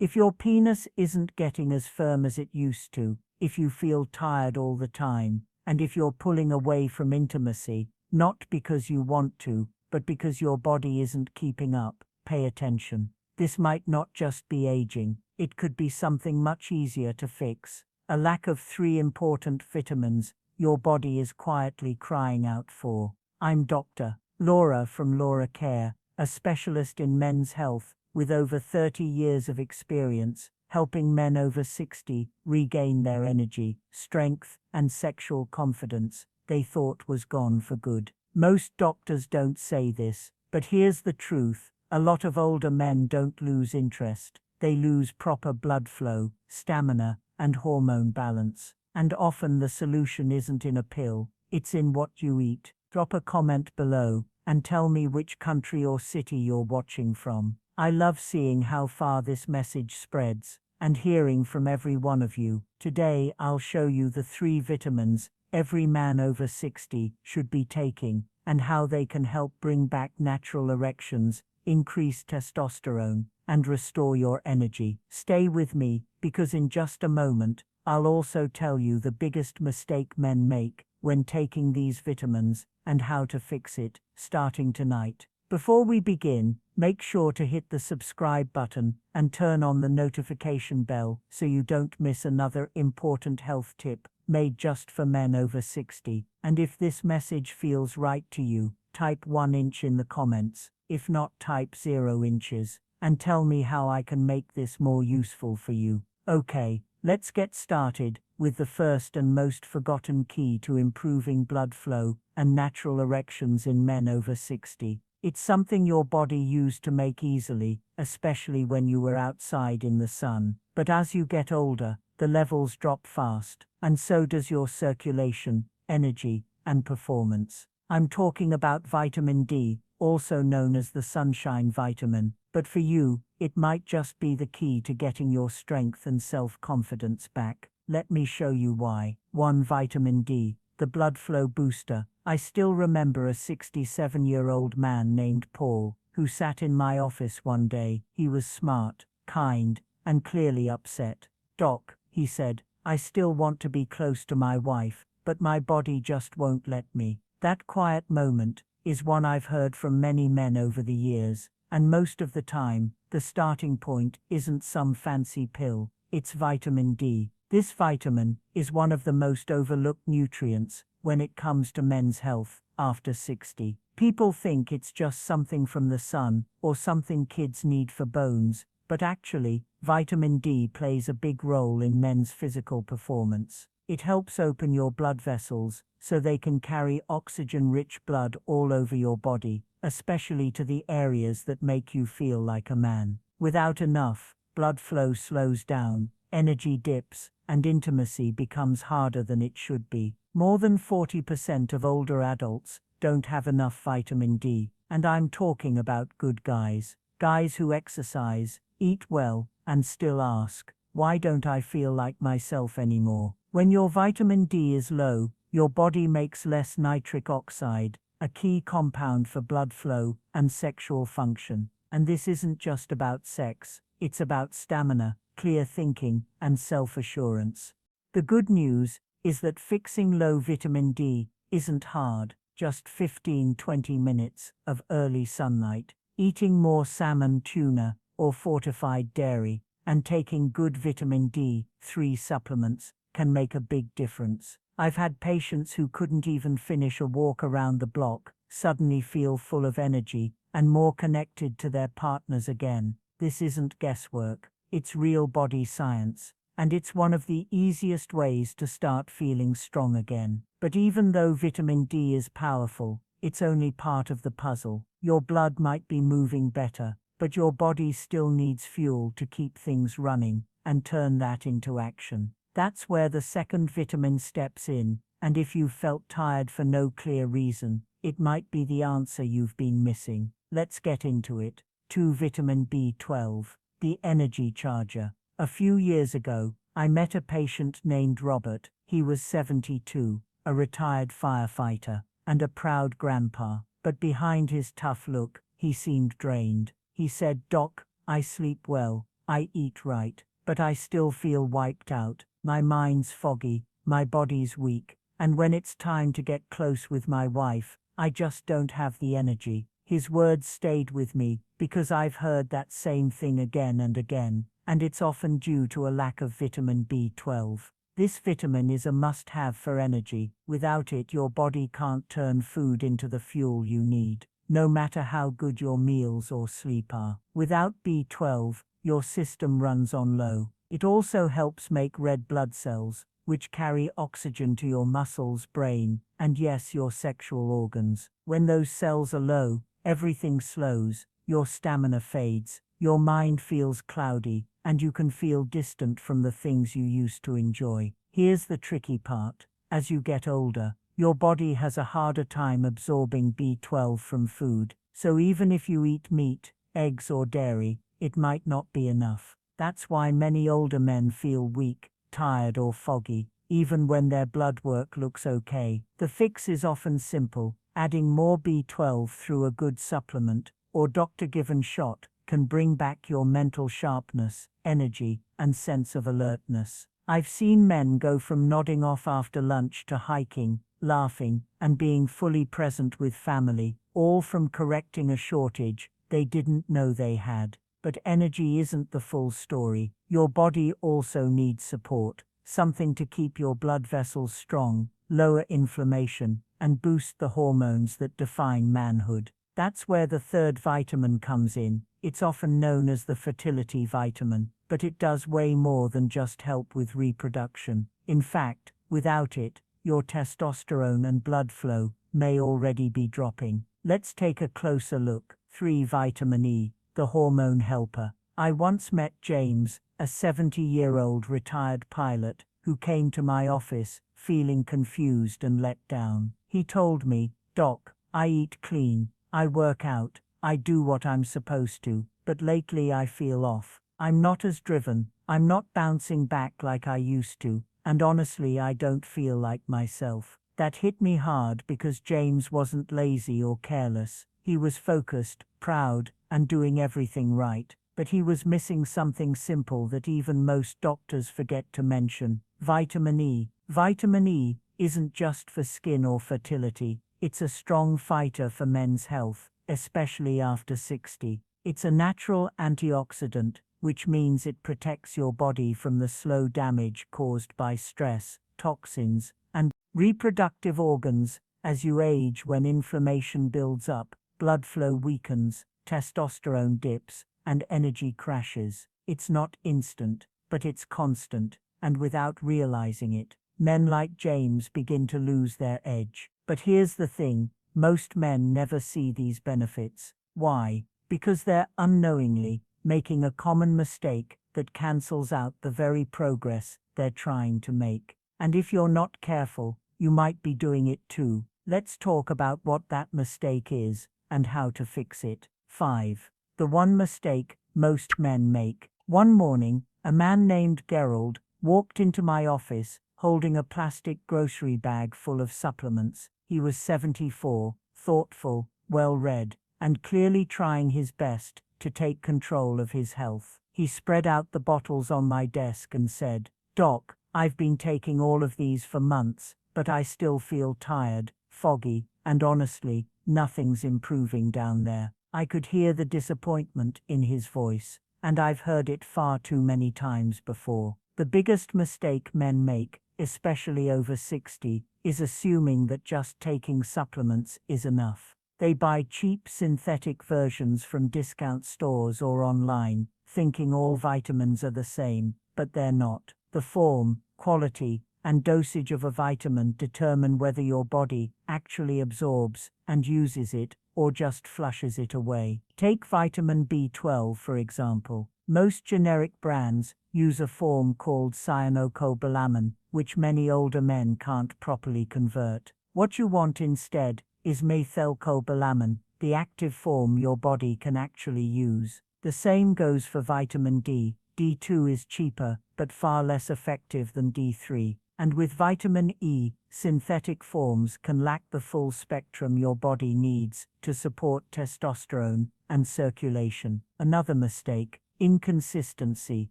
If your penis isn't getting as firm as it used to, if you feel tired all the time, and if you're pulling away from intimacy, not because you want to, but because your body isn't keeping up, pay attention. This might not just be aging, it could be something much easier to fix. A lack of 3 important vitamins your body is quietly crying out for. I'm Dr. Laura from Laura Care, a specialist in men's health with over 30 years of experience, helping men over 60 regain their energy, strength, and sexual confidence they thought was gone for good. Most doctors don't say this, but here's the truth. A lot of older men don't lose interest. They lose proper blood flow, stamina, and hormone balance. And often the solution isn't in a pill, it's in what you eat. Drop a comment below and tell me which country or city you're watching from. I love seeing how far this message spreads and hearing from every one of you. Today I'll show you the 3 vitamins every man over 60 should be taking and how they can help bring back natural erections, increase testosterone, and restore your energy. Stay with me, because in just a moment, I'll also tell you the biggest mistake men make when taking these vitamins and how to fix it, starting tonight. Before we begin, make sure to hit the subscribe button and turn on the notification bell so you don't miss another important health tip made just for men over 60. And if this message feels right to you, type 1 inch in the comments. If not, type 0 inches, and tell me how I can make this more useful for you. Okay, let's get started with the first and most forgotten key to improving blood flow and natural erections in men over 60. It's something your body used to make easily, especially when you were outside in the sun. But as you get older, the levels drop fast, and so does your circulation, energy, and performance. I'm talking about vitamin D, also known as the sunshine vitamin, but for you, it might just be the key to getting your strength and self-confidence back. Let me show you why. 1. Vitamin D, the blood flow booster. I still remember a 67-year-old man named Paul, who sat in my office one day. He was smart, kind, and clearly upset. "Doc," he said, "I still want to be close to my wife, but my body just won't let me." That quiet moment is one I've heard from many men over the years, and most of the time, the starting point isn't some fancy pill, it's vitamin D. This vitamin is one of the most overlooked nutrients when it comes to men's health after 60. People think it's just something from the sun or something kids need for bones, but actually, vitamin D plays a big role in men's physical performance. It helps open your blood vessels so they can carry oxygen-rich blood all over your body, especially to the areas that make you feel like a man. Without enough, blood flow slows down, energy dips, and intimacy becomes harder than it should be. More than 40% of older adults don't have enough vitamin D, and I'm talking about good guys. Guys who exercise, eat well, and still ask, "Why don't I feel like myself anymore?" When your vitamin D is low, your body makes less nitric oxide, a key compound for blood flow and sexual function. And this isn't just about sex, it's about stamina, clear thinking, and self-assurance. The good news is that fixing low vitamin D isn't hard, just 15-20 minutes of early sunlight, eating more salmon, tuna, or fortified dairy, and taking good vitamin D3 supplements can make a big difference. I've had patients who couldn't even finish a walk around the block suddenly feel full of energy and more connected to their partners again. This isn't guesswork, it's real body science, and it's one of the easiest ways to start feeling strong again. But even though vitamin D is powerful, it's only part of the puzzle. Your blood might be moving better, but your body still needs fuel to keep things running and turn that into action. That's where the second vitamin steps in, and if you've felt tired for no clear reason, it might be the answer you've been missing. Let's get into it. 2. Vitamin B12, the energy charger. A few years ago, I met a patient named Robert. He was 72, a retired firefighter, and a proud grandpa. But behind his tough look, he seemed drained. He said, "Doc, I sleep well, I eat right, but I still feel wiped out. My mind's foggy, my body's weak, and when it's time to get close with my wife, I just don't have the energy. His words stayed with me because I've heard that same thing again and again, and it's often due to a lack of vitamin B12. This vitamin is a must-have for energy. Without it, your body can't turn food into the fuel you need, no matter how good your meals or sleep are. Without B12, your system runs on low. It also helps make red blood cells, which carry oxygen to your muscles, brain, and yes, your sexual organs. When those cells are low, everything slows, your stamina fades, your mind feels cloudy, and you can feel distant from the things you used to enjoy. Here's the tricky part. As you get older, your body has a harder time absorbing B12 from food, so even if you eat meat, eggs or dairy, it might not be enough. That's why many older men feel weak, tired or foggy, even when their blood work looks okay. The fix is often simple. Adding more B12 through a good supplement or doctor-given shot can bring back your mental sharpness, energy, and sense of alertness. I've seen men go from nodding off after lunch to hiking, laughing, and being fully present with family, all from correcting a shortage they didn't know they had. But energy isn't the full story. Your body also needs support, something to keep your blood vessels strong, lower inflammation, and boost the hormones that define manhood. That's where the third vitamin comes in. It's often known as the fertility vitamin, but it does way more than just help with reproduction. In fact, without it, your testosterone and blood flow may already be dropping. Let's take a closer look. 3. Vitamin E, the hormone helper. I once met James, a 70-year-old retired pilot, who came to my office, feeling confused and let down. He told me, "Doc, I eat clean, I work out, I do what I'm supposed to, but lately I feel off. I'm not as driven, I'm not bouncing back like I used to, and honestly I don't feel like myself." That hit me hard because James wasn't lazy or careless. He was focused, proud, and doing everything right. But he was missing something simple that even most doctors forget to mention: vitamin E. Vitamin E isn't just for skin or fertility. It's a strong fighter for men's health, especially after 60. It's a natural antioxidant, which means it protects your body from the slow damage caused by stress, toxins, and reproductive organs. As you age, when inflammation builds up, blood flow weakens, testosterone dips, and energy crashes. It's not instant, but it's constant, and without realizing it, men like James begin to lose their edge. But here's the thing, most men never see these benefits. Why? Because they're unknowingly making a common mistake that cancels out the very progress they're trying to make. And if you're not careful, you might be doing it too. Let's talk about what that mistake is and how to fix it. 5. The one mistake most men make. One morning, a man named Gerald walked into my office holding a plastic grocery bag full of supplements. He was 74, thoughtful, well-read, and clearly trying his best to take control of his health. He spread out the bottles on my desk and said, "Doc, I've been taking all of these for months, but I still feel tired, foggy, and honestly, nothing's improving down there." I could hear the disappointment in his voice, and I've heard it far too many times before. The biggest mistake men make, especially over 60, is assuming that just taking supplements is enough. They buy cheap synthetic versions from discount stores or online, thinking all vitamins are the same, but they're not. The form, quality, and dosage of a vitamin determine whether your body actually absorbs and uses it or just flushes it away. Take vitamin B12 for example. Most generic brands use a form called cyanocobalamin, which many older men can't properly convert. What you want instead is methylcobalamin, the active form your body can actually use. The same goes for vitamin D. D2 is cheaper, but far less effective than D3. And with vitamin E, synthetic forms can lack the full spectrum your body needs to support testosterone and circulation. Another mistake: Inconsistency.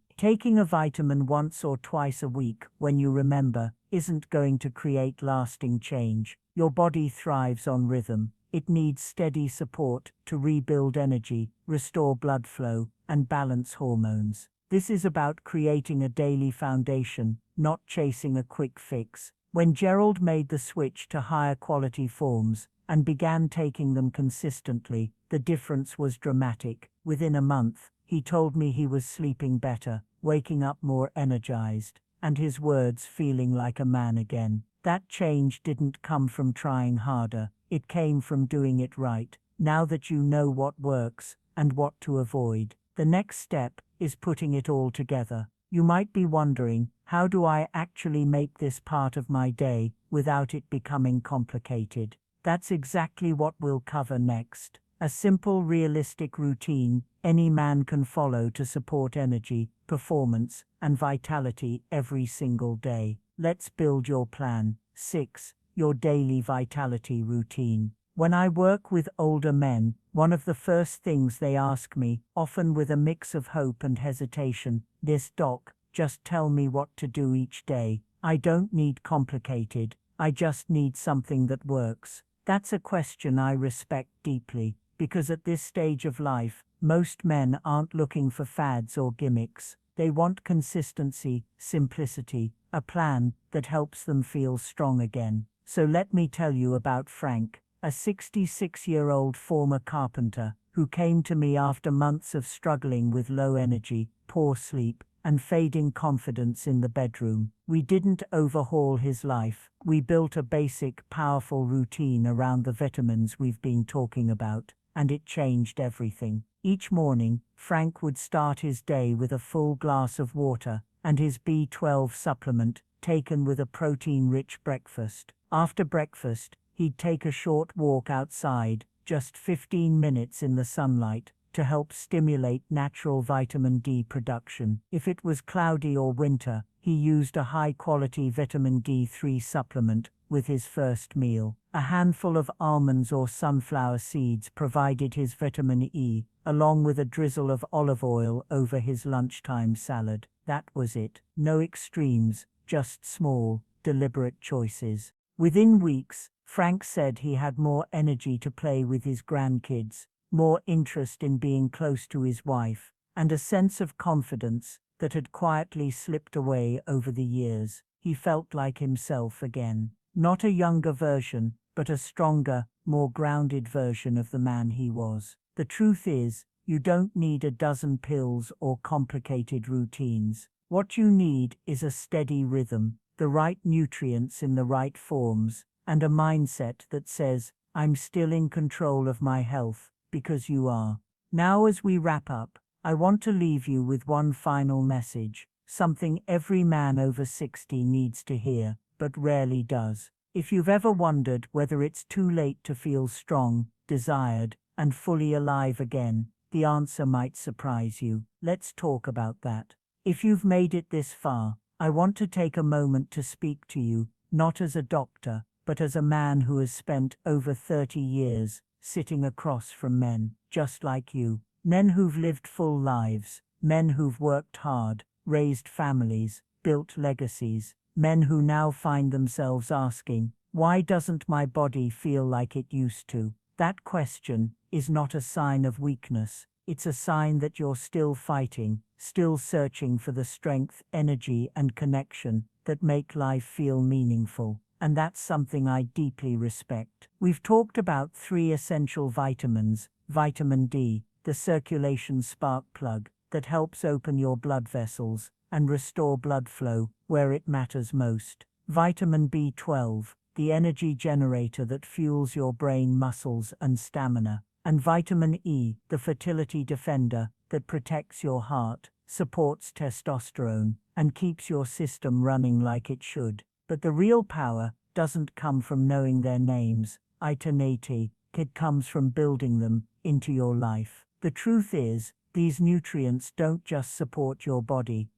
Taking a vitamin once or twice a week, when you remember, isn't going to create lasting change. Your body thrives on rhythm. It needs steady support to rebuild energy, restore blood flow, and balance hormones. This is about creating a daily foundation, not chasing a quick fix. When Gerald made the switch to higher quality forms and began taking them consistently, the difference was dramatic. Within a month, he told me he was sleeping better, waking up more energized, and his words feeling like a man again. That change didn't come from trying harder, it came from doing it right. Now that you know what works and what to avoid, the next step is putting it all together. You might be wondering, how do I actually make this part of my day without it becoming complicated? That's exactly what we'll cover next. A simple, realistic routine any man can follow to support energy, performance, and vitality every single day. Let's build your plan. 6. Your daily vitality routine. When I work with older men, one of the first things they ask me, often with a mix of hope and hesitation, "This doc, just tell me what to do each day. I don't need complicated, I just need something that works." That's a question I respect deeply, because at this stage of life, most men aren't looking for fads or gimmicks. They want consistency, simplicity, a plan that helps them feel strong again. So let me tell you about Frank, a 66-year-old former carpenter who came to me after months of struggling with low energy, poor sleep, and fading confidence in the bedroom. We didn't overhaul his life. We built a basic, powerful routine around the vitamins we've been talking about, and it changed everything. Each morning, Frank would start his day with a full glass of water and his B12 supplement, taken with a protein-rich breakfast. After breakfast, he'd take a short walk outside, just 15 minutes in the sunlight, to help stimulate natural vitamin D production. If it was cloudy or winter, he used a high-quality vitamin D3 supplement with his first meal. A handful of almonds or sunflower seeds provided his vitamin E, along with a drizzle of olive oil over his lunchtime salad. That was it. No extremes, just small, deliberate choices. Within weeks, Frank said he had more energy to play with his grandkids, more interest in being close to his wife, and a sense of confidence that had quietly slipped away over the years. He felt like himself again. Not a younger version, but a stronger, more grounded version of the man he was. The truth is, you don't need a dozen pills or complicated routines. What you need is a steady rhythm, the right nutrients in the right forms, and a mindset that says, "I'm still in control of my health," because you are. Now, as we wrap up, I want to leave you with one final message, something every man over 60 needs to hear, but rarely does. If you've ever wondered whether it's too late to feel strong, desired, and fully alive again, the answer might surprise you. Let's talk about that. If you've made it this far, I want to take a moment to speak to you, not as a doctor, but as a man who has spent over 30 years sitting across from men just like you. Men who've lived full lives, men who've worked hard, raised families, built legacies, men who now find themselves asking, "Why doesn't my body feel like it used to?" That question is not a sign of weakness. It's a sign that you're still fighting, still searching for the strength, energy, and connection that make life feel meaningful. And that's something I deeply respect. We've talked about 3 essential vitamins: vitamin D, the circulation spark plug that helps open your blood vessels and restore blood flow where it matters most; vitamin B12, the energy generator that fuels your brain, muscles, and stamina; and vitamin E, the fertility defender that protects your heart, supports testosterone, and keeps your system running like it should. But the real power doesn't come from knowing their names, it comes from building them into your life. The truth is, these nutrients don't just support your body,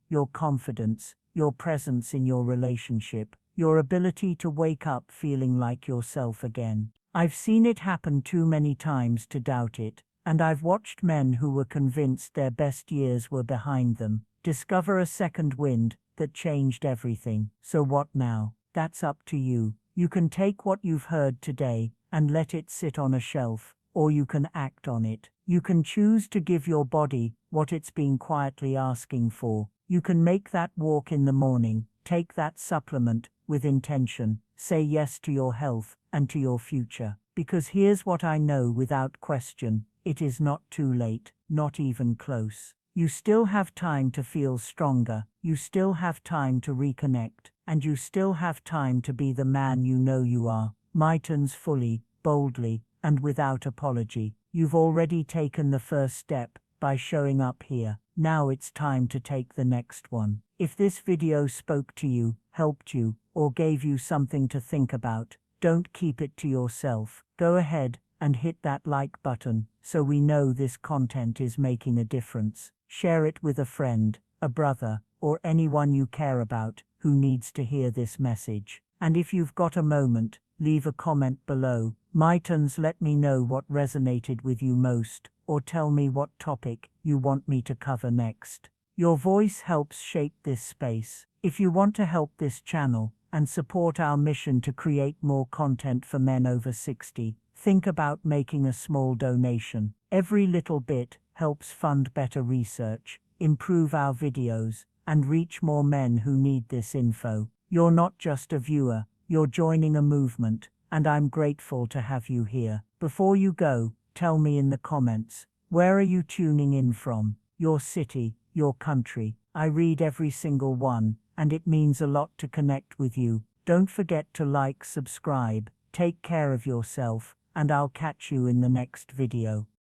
your confidence, your presence in your relationship, your ability to wake up feeling like yourself again. I've seen it happen too many times to doubt it. And I've watched men who were convinced their best years were behind them discover a second wind that changed everything. So what now? That's up to you. You can take what you've heard today and let it sit on a shelf, or you can act on it. You can choose to give your body what it's been quietly asking for. You can make that walk in the morning, take that supplement with intention, say yes to your health and to your future. Because here's what I know without question, it is not too late, not even close. You still have time to feel stronger, you still have time to reconnect, and you still have time to be the man you know you are. Mitons fully, boldly, and without apology. You've already taken the first step by showing up here. Now it's time to take the next one. If this video spoke to you, helped you, or gave you something to think about, don't keep it to yourself. Go ahead and hit that like button so we know this content is making a difference. Share it with a friend, a brother, or anyone you care about who needs to hear this message. And if you've got a moment, leave a comment below. Mitons, let me know what resonated with you most, or tell me what topic you want me to cover next. Your voice helps shape this space. If you want to help this channel and support our mission to create more content for men over 60, think about making a small donation. Every little bit helps fund better research, improve our videos, and reach more men who need this info. You're not just a viewer, you're joining a movement, and I'm grateful to have you here. Before you go, tell me in the comments, where are you tuning in from? Your city, your country. I read every single one, and it means a lot to connect with you. Don't forget to like, subscribe, take care of yourself, and I'll catch you in the next video.